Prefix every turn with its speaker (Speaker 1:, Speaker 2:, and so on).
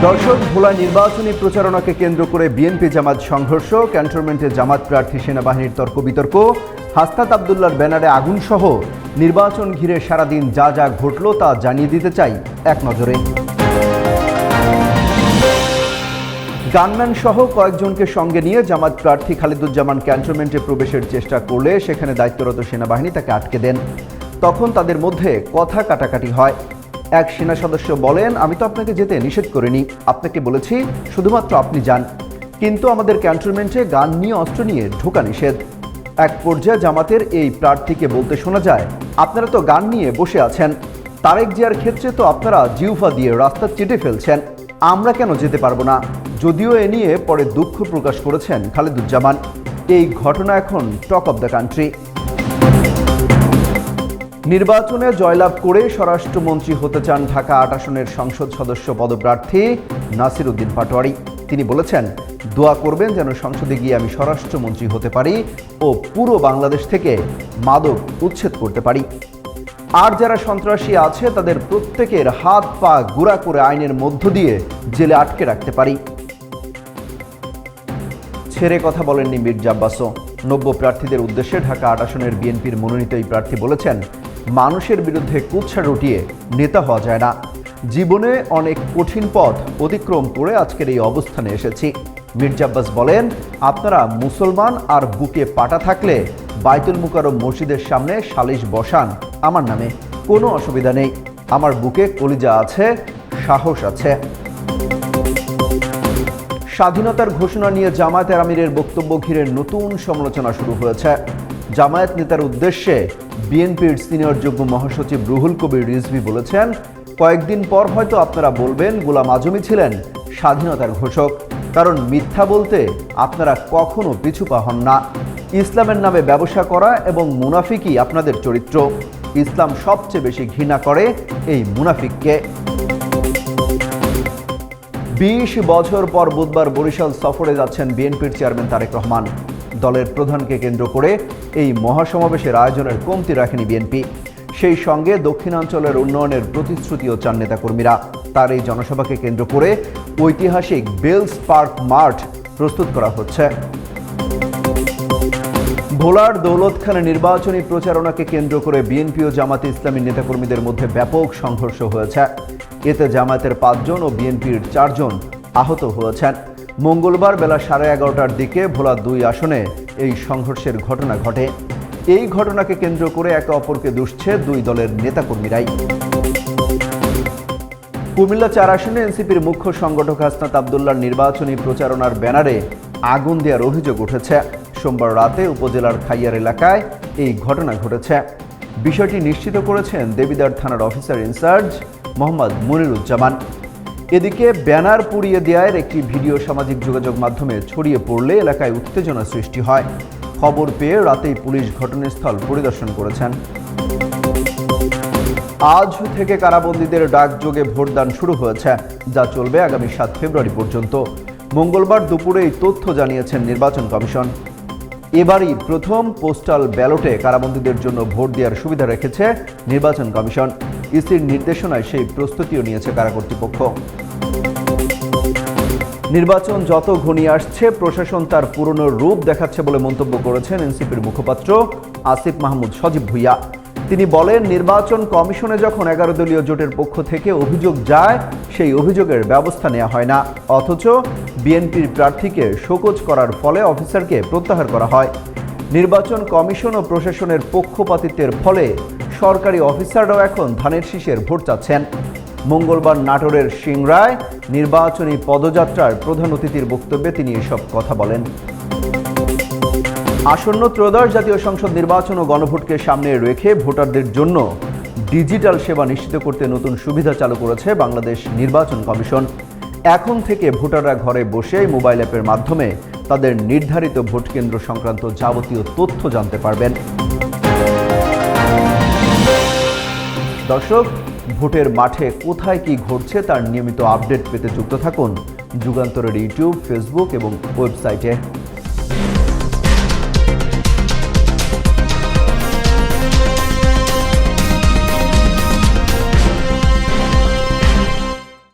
Speaker 1: দর্শক, ভোলা নির্বাচনী প্রচারণাকে কেন্দ্র করে বিএনপি জামাত সংঘর্ষ, ক্যান্টনমেন্টে জামাত প্রার্থী সেনাবাহিনীর তর্ক বিতর্ক, হাসনাত আবদুল্লাহর ব্যানারে আগুন সহ নির্বাচন ঘিরে সারাদিন যা যা ঘটল তা জানিয়ে দিতে চাই এক নজরে। গানম্যান সহ কয়েকজনকে সঙ্গে নিয়ে জামাত প্রার্থী খালিদুজ্জামান ক্যান্টনমেন্টে প্রবেশের চেষ্টা করলে সেখানে দায়িত্বরত সেনাবাহিনী তাকে আটকে দেন। তখন তাদের মধ্যে কথা কাটাকাটি হয়। এক সেনা সদস্য বলেন, আমি তো আপনাকে যেতে নিষেধ করিনি, আপনাকে বলেছি শুধুমাত্র আপনি যান, কিন্তু আমাদের ক্যান্টনমেন্টে গান নিয়ে অস্ত্র নিয়ে ঢোকা নিষেধ। এক পর্যায়ে জামাতের এই প্রার্থীকে বলতে শোনা যায়, আপনারা তো গান নিয়ে বসে আছেন, তারেক জিয়ার ক্ষেত্রে তো আপনারা জিউফা দিয়ে রাস্তা চেটে ফেলছেন, আমরা কেন যেতে পারবো না? যদিও এ নিয়ে পরে দুঃখ প্রকাশ করেছেন খালিদুজ্জামান। এই ঘটনা এখন টক অব দ্য কান্ট্রি। নির্বাচনে জয়লাভ করে স্বরাষ্ট্রমন্ত্রী হতে চান ঢাকা ৮ আসনের সংসদ সদস্য পদপ্রার্থী নাসির উদ্দিন পাটোয়ারি। তিনি বলেছেন, দোয়া করবেন যেন সংসদে গিয়ে আমি স্বরাষ্ট্রমন্ত্রী হতে পারি ও পুরো বাংলাদেশ থেকে মাদক উচ্ছেদ করতে পারি। আর যারা সন্ত্রাসী আছে তাদের প্রত্যেকের হাত পা গুঁড়া করে আইনের মধ্য দিয়ে জেলে আটকে রাখতে পারি। ছেড়ে কথা বলেননি মির্জা আব্বাসও। নব্য প্রার্থীদের উদ্দেশ্যে ঢাকা ৮ আসনের বিএনপির মনোনীত এই প্রার্থী বলেছেন, মানুষের বিরুদ্ধে কুৎসা রটিয়ে নেতা হওয়া যায় না। জীবনে অনেক কঠিন পথ অতিক্রম করে আজকের এই অবস্থানে এসেছি। মির্জা আব্বাস বলেন, আপনারা মুসলমান আর বুকে পাটা থাকলে বাইতুল মুকাররম মসজিদের সামনে সালিশ বসান আমার নামে, কোনো অসুবিধা নেই। আমার বুকে কলিজা আছে, সাহস আছে। স্বাধীনতার ঘোষণা নিয়ে জামায়াতের আমিরের বক্তব্য ঘিরে নতুন সমালোচনা শুরু হয়েছে। জামায়াত নেতার উদ্দেশ্যে বিএনপির সিনিয়র যুগ্ম মহাসচিব রুহুল কবির রিজভী বলেছেন, কয়েকদিন পর হয়তো আপনারা বলবেন গোলাম আজমই ছিলেন স্বাধীনতার ঘোষক, কারণ মিথ্যা বলতে আপনারা কখনো পিছু পা হন না। ইসলামের নামে ব্যবসা করা এবং মুনাফিকই আপনাদের চরিত্র। ইসলাম সবচেয়ে বেশি ঘৃণা করে এই মুনাফিককে। ২০ বছর পর বুধবার বরিশাল সফরে যাচ্ছেন বিএনপির চেয়ারম্যান তারেক রহমান। দলের প্রধানকে কেন্দ্র করে এই মহাসমাবেশের আয়োজনের কমতি রাখেনি বিএনপি। সেই সঙ্গে দক্ষিণাঞ্চলের উন্নয়নের প্রতিশ্রুতিও চান নেতাকর্মীরা। তার এই জনসভাকে কেন্দ্র করে ঐতিহাসিক বেলস পার্ক মাঠ প্রস্তুত করা হচ্ছে। ভোলার দৌলতখানে নির্বাচনী প্রচারণাকে কেন্দ্র করে বিএনপি ও জামাতে ইসলামী নেতাকর্মীদের মধ্যে ব্যাপক সংঘর্ষ হয়েছে। এতে জামায়াতের ৫ জন ও বিএনপির ৪ জন আহত হয়েছেন। মঙ্গলবার বেলা 11:30টার দিকে ভোলা ২ আসনে এই সংঘর্ষের ঘটনা ঘটে। এই ঘটনাকে কেন্দ্র করে একে অপরকে দুষছে দুই দলের নেতাকর্মীরাই। কুমিল্লা ৪ আসনে এনসিপির মুখ্য সংগঠক হাসনাত আবদুল্লাহর নির্বাচনী প্রচারণার ব্যানারে আগুন দেওয়ার অভিযোগ উঠেছে। সোমবার রাতে উপজেলার খাইয়ার এলাকায় এই ঘটনা ঘটেছে। বিষয়টি নিশ্চিত করেছেন দেবিদ্বার থানার অফিসার ইনচার্জ মোহাম্মদ মনিরুজ্জামান। এদিকে ব্যানার পুড়িয়ে দেওয়ার একটি ভিডিও সামাজিক যোগাযোগ মাধ্যমে ছড়িয়ে পড়লে এলাকায় উত্তেজনা সৃষ্টি হয়। খবর পেয়ে রাতেই পুলিশ ঘটনাস্থল পরিদর্শন করেছেন। আজ থেকে কারাবন্দীদের ডাকযোগে ভোটদান শুরু হয়েছে, যা চলবে আগামী ৭ ফেব্রুয়ারি পর্যন্ত। মঙ্গলবার দুপুরে এই তথ্য জানিয়েছেন নির্বাচন কমিশন। এবারই প্রথম পোস্টাল ব্যালটে কারাবন্দীদের জন্য ভোট দেওয়ার সুবিধা রেখেছে নির্বাচন কমিশন। ইসির নির্দেশনায় সেই প্রস্তুতিও নিয়েছে কারা কর্তৃপক্ষ। নির্বাচন যত ঘনিয়ে আসছে প্রশাসন তার পুরনো রূপ দেখাচ্ছে বলে মন্তব্য করেছেন এনসিপির মুখপাত্র আসিফ মাহমুদ সজীব ভুইয়া। তিনি বলেন, নির্বাচন কমিশনে যখন 11 দলীয় জোটের পক্ষ থেকে অভিযোগ যায় সেই অভিযোগের ব্যবস্থা নেওয়া হয় না, অথচ বিএনপির প্রার্থীকে শোকজ করার ফলে অফিসারকে প্রত্যাহার করা হয়। নির্বাচন কমিশন ও প্রশাসনের পক্ষপাতিত্বের ফলে সরকারি অফিসাররাও এখন ধানের শীষের ভোট চাচ্ছেন। মঙ্গলবার নাটোরের সিংড়ায় নির্বাচনী পদযাত্রার প্রধান অতিথির বক্তব্যে তিনি এসব কথা বলেন। আসন্ন ত্রয়োদশ জাতীয় সংসদ নির্বাচন ও গণভোটকে সামনে রেখে ভোটারদের জন্য ডিজিটাল সেবা নিশ্চিত করতে নতুন সুবিধা চালু করেছে বাংলাদেশ নির্বাচন কমিশন। এখন থেকে ভোটাররা ঘরে বসে মোবাইল অ্যাপের মাধ্যমে তাদের নির্ধারিত ভোট কেন্দ্র সংক্রান্ত যাবতীয় তথ্য জানতে পারবেন। দর্শক, ভোটের মাঠে কোথায় কি ঘটছে তার নিয়মিত আপডেট পেতে যুক্ত থাকুন যুগান্তরের ইউটিউব, ফেসবুক এবং ওয়েবসাইটে।